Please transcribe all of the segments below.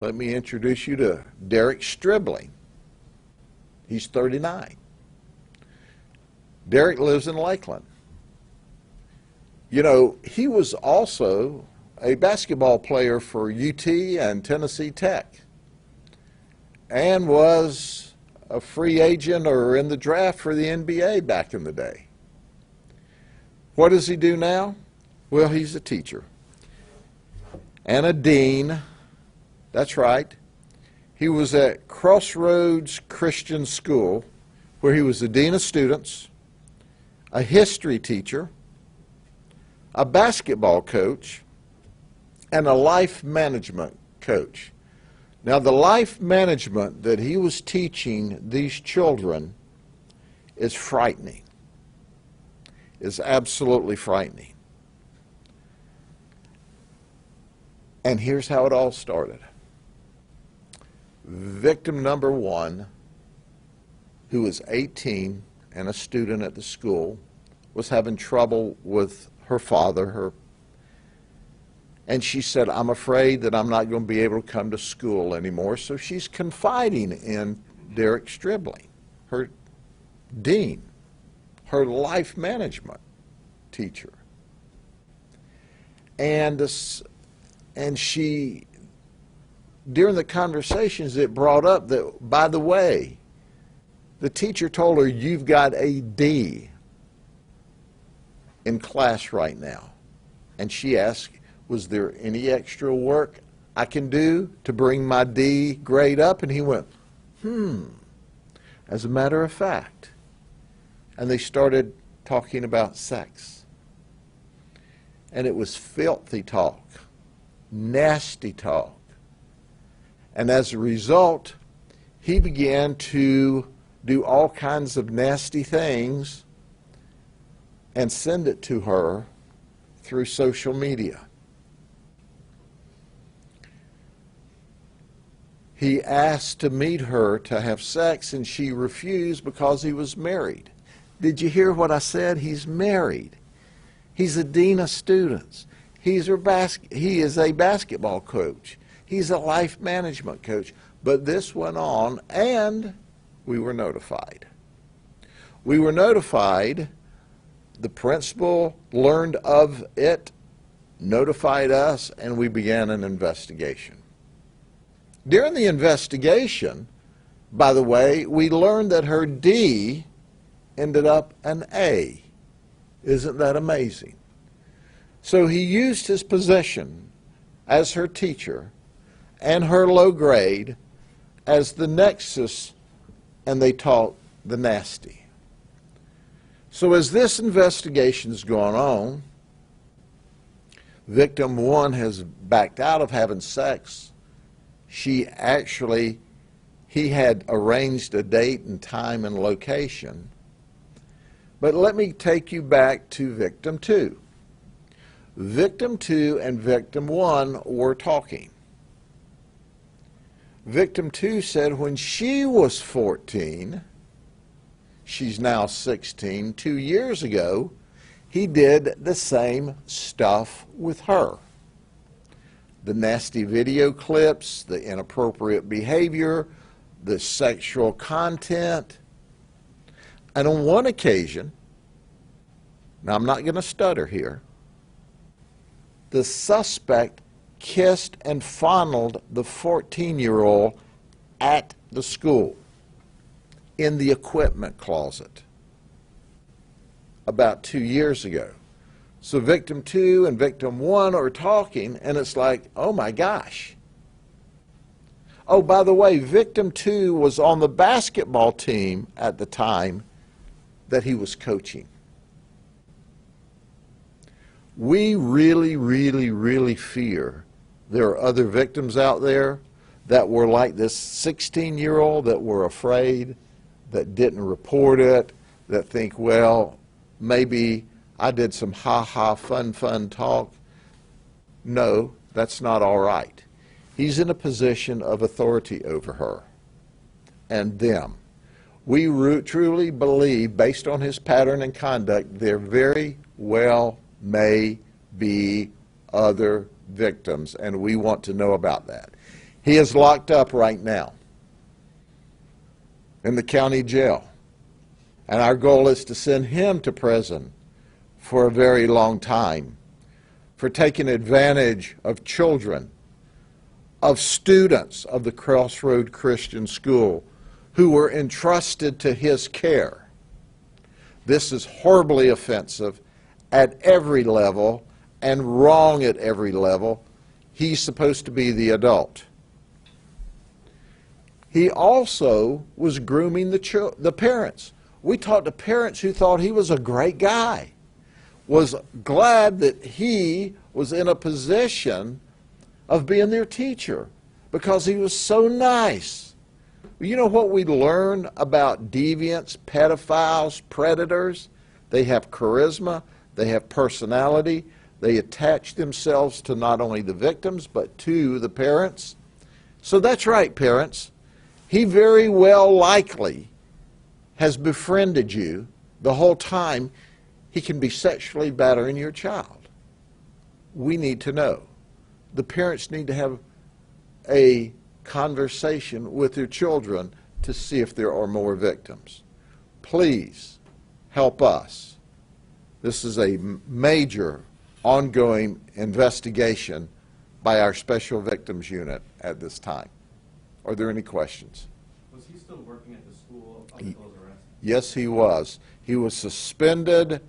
Let me introduce you to Derek Stribling. He's 39. Derek lives in Lakeland. You know, he was also a basketball player for UT and Tennessee Tech, and was a free agent or in the draft for the NBA back in the day. What does he do now? Well, he's a teacher and a dean. That's right. He was at Crossroads Christian School, where he was the dean of students, a history teacher, a basketball coach, and a life management coach. Now, the life management that he was teaching these children is frightening. Is absolutely frightening. And here's how it all started. Victim number one, who was 18 and a student at the school, was having trouble with her father, and she said, I'm afraid that I'm not going to be able to come to school anymore. So she's confiding in Derek Stribling, her dean, her life management teacher. And she, during the conversations, it brought up that, by the way, the teacher told her, you've got a D in class right now. And she asked, was there any extra work I can do to bring my D grade up? And he went, as a matter of fact. And they started talking about sex. And it was filthy talk, nasty talk. And as a result, he began to do all kinds of nasty things and send it to her through social media. He asked to meet her to have sex, and she refused because he was married. Did you hear what I said? He's married. He's a dean of students. He is a basketball coach. He's a life management coach. But this went on, and we were notified. We were notified. The principal learned of it, notified us, and we began an investigation. During the investigation, by the way, we learned that her D ended up an A. Isn't that amazing? So he used his position as her teacher and her low grade as the nexus, and they taught the nasty. So as this investigation is going on, victim one has backed out of having sex. He had arranged a date and time and location. But let me take you back to victim two. Victim two and victim one were talking. Victim two said when she was 14, she's now 16, 2 years ago, he did the same stuff with her. The nasty video clips, the inappropriate behavior, the sexual content. And on one occasion, now I'm not going to stutter here, the suspect kissed and fondled the 14-year-old at the school in the equipment closet about 2 years ago. So victim two and victim one are talking, and it's like, oh my gosh. Oh, by the way, victim two was on the basketball team at the time that he was coaching. We really, really, really fear there are other victims out there that were like this 16-year-old that were afraid, that didn't report it, that think, well, maybe I did some ha-ha, fun talk. No, that's not all right. He's in a position of authority over her and them. We truly believe, based on his pattern and conduct, there very well may be other victims, and we want to know about that. He is locked up right now in the county jail. And our goal is to send him to prison for a very long time for taking advantage of children, of students of the Lakeland Christian School who were entrusted to his care. This is horribly offensive at every level and wrong at every level. He's supposed to be the adult. He also was grooming the parents. We talked to parents who thought he was a great guy, was glad that he was in a position of being their teacher because he was so nice. You know what we learn about deviants, pedophiles, predators? They have charisma, they have personality, they attach themselves to not only the victims but to the parents. So that's right, parents. He very well likely has befriended you the whole time. He can be sexually battering your child. We need to know. The parents need to have a conversation with their children to see if there are more victims. Please help us. This is a major ongoing investigation by our Special Victims Unit at this time. Are there any questions? Was he still working at the school up until his arrest? Yes, he was. He was suspended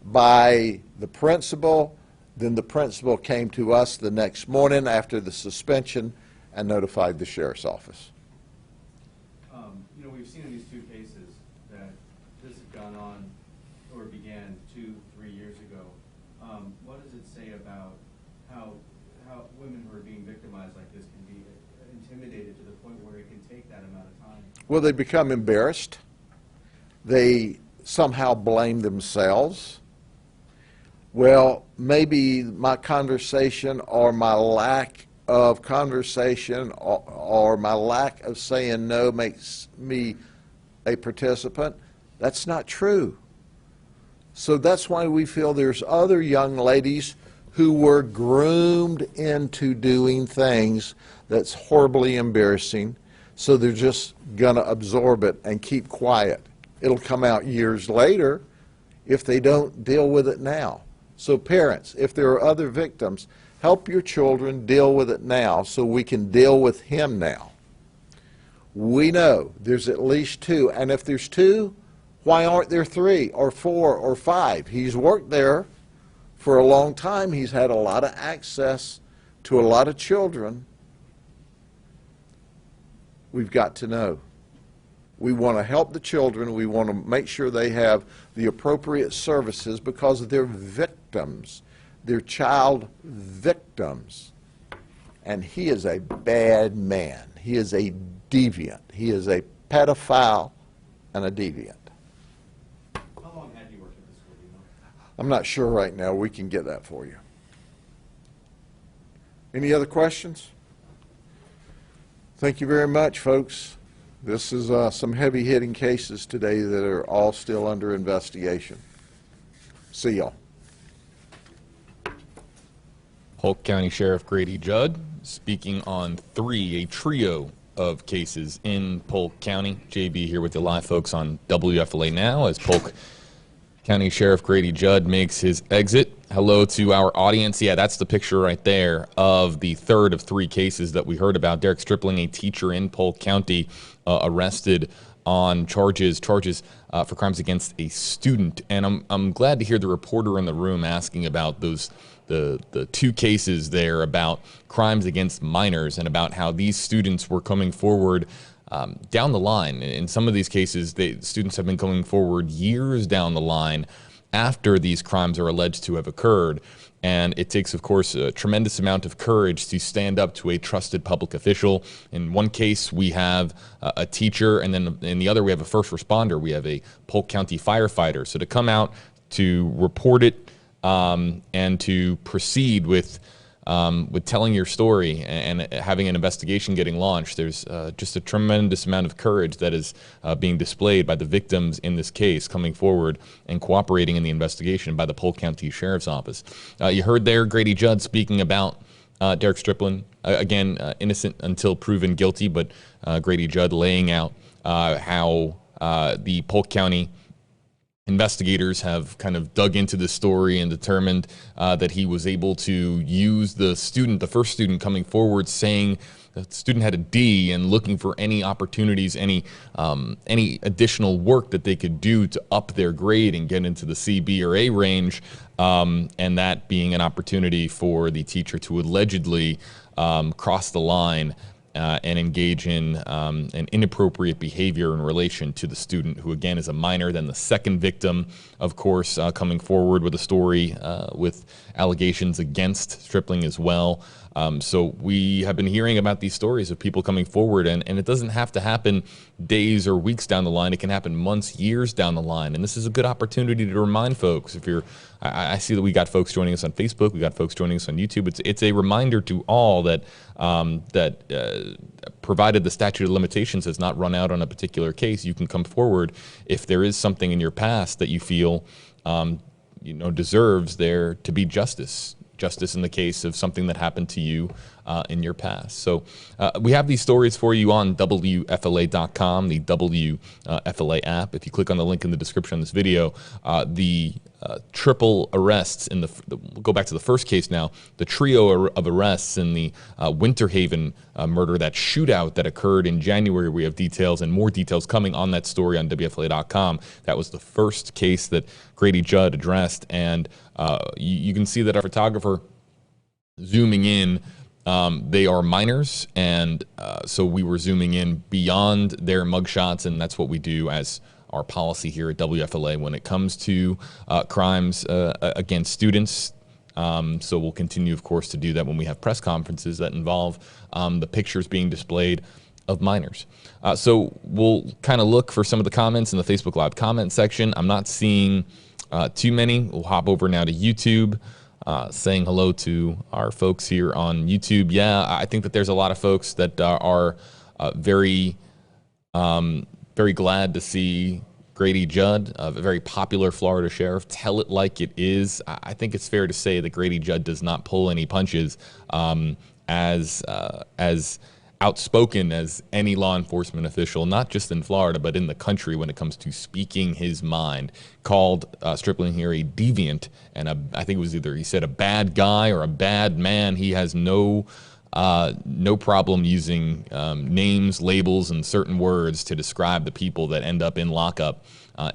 by the principal. Then the principal came to us the next morning after the suspension and notified the sheriff's office. You know, we've seen in these two cases that this has gone on or began 2-3 years ago. What does it say about how women who are being victimized like this can be intimidated to the point where it can take that amount of time? Well, they become embarrassed. They somehow blame themselves. Well, maybe my conversation or my lack of conversation or my lack of saying no makes me a participant. That's not true. So that's why we feel there's other young ladies who were groomed into doing things that's horribly embarrassing, so they're just going to absorb it and keep quiet. It'll come out years later if they don't deal with it now. So parents, if there are other victims, help your children deal with it now so we can deal with him now. We know there's at least 2, and if there's 2, why aren't there 3 or 4 or 5? He's worked there for a long time. He's had a lot of access to a lot of children. We've got to know. We want to help the children. We want to make sure they have the appropriate services because they're victims. They're child victims. And he is a bad man. He is a deviant. He is a pedophile and a deviant. How long had you worked at the school, do you know? I'm not sure right now. We can get that for you. Any other questions? Thank you very much, folks. This is some heavy-hitting cases today that are all still under investigation. See y'all. Polk County Sheriff Grady Judd speaking on a trio of cases in Polk County. JB here with you live, folks, on WFLA Now as Polk County Sheriff Grady Judd makes his exit. Hello to our audience. Yeah, that's the picture right there of the third of 3 cases that we heard about. Derek Stripling, a teacher in Polk County, arrested on charges for crimes against a student. And I'm glad to hear the reporter in the room asking about the 2 cases there about crimes against minors and about how these students were coming forward down the line. In some of these cases, students have been coming forward years down the line after these crimes are alleged to have occurred. And it takes, of course, a tremendous amount of courage to stand up to a trusted public official. In one case, we have a teacher, and then in the other, we have a first responder. We have a Polk County firefighter. So to come out to report it and to proceed with telling your story and having an investigation getting launched, there's just a tremendous amount of courage that is being displayed by the victims in this case, coming forward and cooperating in the investigation by the Polk County Sheriff's Office. You heard there Grady Judd speaking about Derek Strickland, again, innocent until proven guilty, but Grady Judd laying out how the Polk County investigators have kind of dug into the story and determined that he was able to use the first student coming forward saying the student had a D and looking for any opportunities, any additional work that they could do to up their grade and get into the C, B, or A range, and that being an opportunity for the teacher to allegedly cross the line and engage in an inappropriate behavior in relation to the student, who again is a minor. Then the second victim, of course, coming forward with a story with allegations against Stripling as well. So we have been hearing about these stories of people coming forward, and it doesn't have to happen days or weeks down the line. It can happen months, years down the line. And this is a good opportunity to remind folks. If you're, I see that we got folks joining us on Facebook, we got folks joining us on YouTube. It's a reminder to all that provided the statute of limitations has not run out on a particular case, you can come forward if there is something in your past that you feel deserves there to be justice in the case of something that happened to you in your past. So we have these stories for you on WFLA.com, the WFLA app. If you click on the link in the description of this video, the triple arrests in we'll go back to the first case now, the trio of arrests in the Winter Haven murder, that shootout that occurred in January. We have details and more details coming on that story on WFLA.com. That was the first case that Grady Judd addressed, and you can see that our photographer zooming in, they are minors, and so we were zooming in beyond their mugshots, and that's what we do as our policy here at WFLA when it comes to crimes against students. So we'll continue, of course, to do that when we have press conferences that involve the pictures being displayed of minors. So we'll kind of look for some of the comments in the Facebook Live comment section. I'm not seeing too many. We'll hop over now to YouTube, saying hello to our folks here on YouTube. Yeah, I think that there's a lot of folks that are very glad to see Grady Judd, a very popular Florida sheriff, tell it like it is. I think it's fair to say that Grady Judd does not pull any punches, as outspoken as any law enforcement official, not just in Florida, but in the country when it comes to speaking his mind. Called Stripling here a deviant, and I think it was either he said a bad guy or a bad man. He has no problem using names, labels, and certain words to describe the people that end up in lockup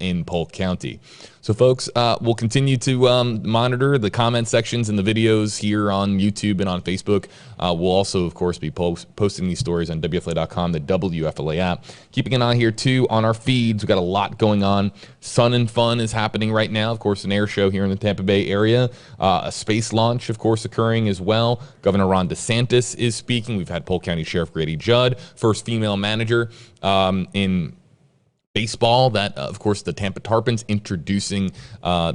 in Polk County. So folks, we'll continue to monitor the comment sections in the videos here on YouTube and on Facebook. We'll also, of course, be posting these stories on WFLA.com, the WFLA app. Keeping an eye here, too, on our feeds. We've got a lot going on. Sun and Fun is happening right now. Of course, an air show here in the Tampa Bay area. A space launch, of course, occurring as well. Governor Ron DeSantis is speaking. We've had Polk County Sheriff Grady Judd, first female manager in baseball, that of course the Tampa Tarpons introducing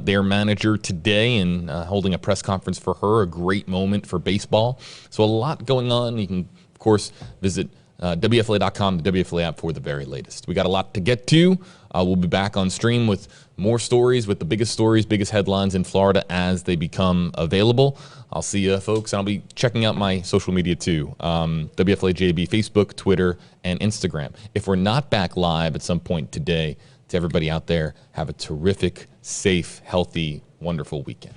their manager today and holding a press conference for her, a great moment for baseball. So a lot going on. You can of course visit WFLA.com, the WFLA app, for the very latest. We got a lot to get to. We'll be back on stream with more stories, with the biggest stories, biggest headlines in Florida as they become available. I'll see you folks, and I'll be checking out my social media too. WFLA-JB, Facebook, Twitter, and Instagram. If we're not back live at some point today, to everybody out there, have a terrific, safe, healthy, wonderful weekend.